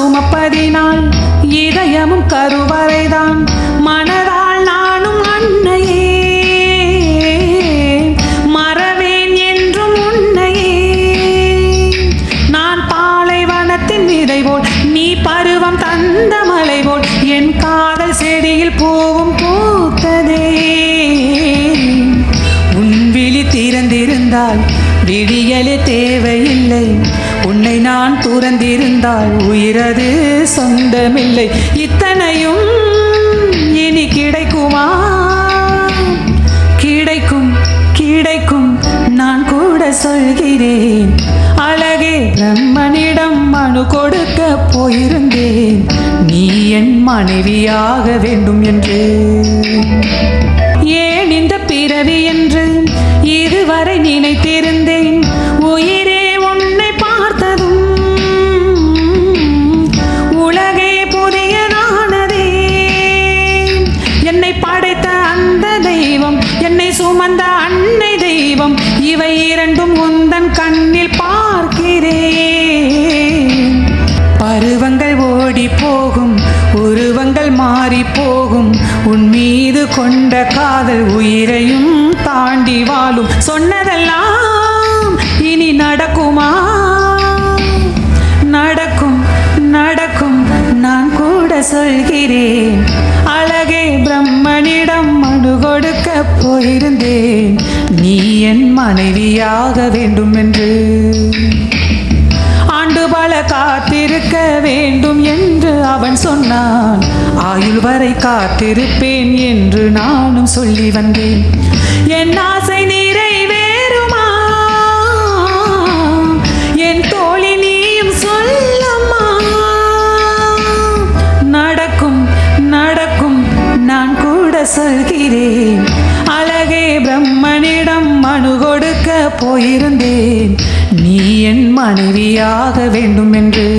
சுமப்பதினால் இதயமும் கருவறைதான். மனதால் நானும் அன்னையே மறவேன் என்றும் உன்னையே. நான் பாலைவனத்தின் விதை போல், நீ பருவம் தந்த மலை போல், என் காதல் செடியில் பூவும் பூத்ததே. உன் விழி திறந்திருந்தால் விடியலே தேவையில்லை. உன்னை நான் துறந்திருந்தால் உயிரது சொந்தமில்லை. இத்தனையும் இனி கிடைக்குமா? கிடைக்கும் கிடைக்கும் நான் கூட சொல்கிறேன். அழகே பிரம்மனிடம் மனு கொடுக்க போயிருந்தேன், நீ என் மனைவியாக வேண்டும் என்று. ஏன் இந்த பிறவி என்று இதுவரை நினைத்திருந்தேன். உயிரே உன்னை பார்த்ததும் உலகே புதியதானதே. என்னை படைத்த அந்த தெய்வம், என்னை சுமந்த அன்னை தெய்வம், இவை இரண்டும் உந்தன் கண்ணில் பார்க்கிறேன். பருவங்கள் ஓடி போகும், உருவங்கள் மாறி போகும், உன் மீது கொண்ட காதல் உயிரையும் தாண்டி வாழும். சொன்னதெல்லாம் இனி நடக்குமா? நடக்கும் நடக்கும் நான் கூட சொல்கிறேன். அழகே பிரம்மனிடம் மனு கொடுக்க போயிருந்தேன், நீ என் மனைவியாக வேண்டும் என்று. ஆண்டு பல காத்திருக்க வேண்டும் என்று அவன் சொன்னான். ஆயுள் வரை காத்திருப்பேன் என்று நானும் சொல்லி வந்தேன். என் ஆசை நிறைவேறுமா? என் தோழி நீயும் சொல்லம்மா. நடக்கும் நடக்கும் நான் கூட சொல்கிறேன். அழகே பிரம்மனிடம் மனு கொடுக்க போயிருந்தேன், நீ என் மனைவியாக வேண்டும் என்று.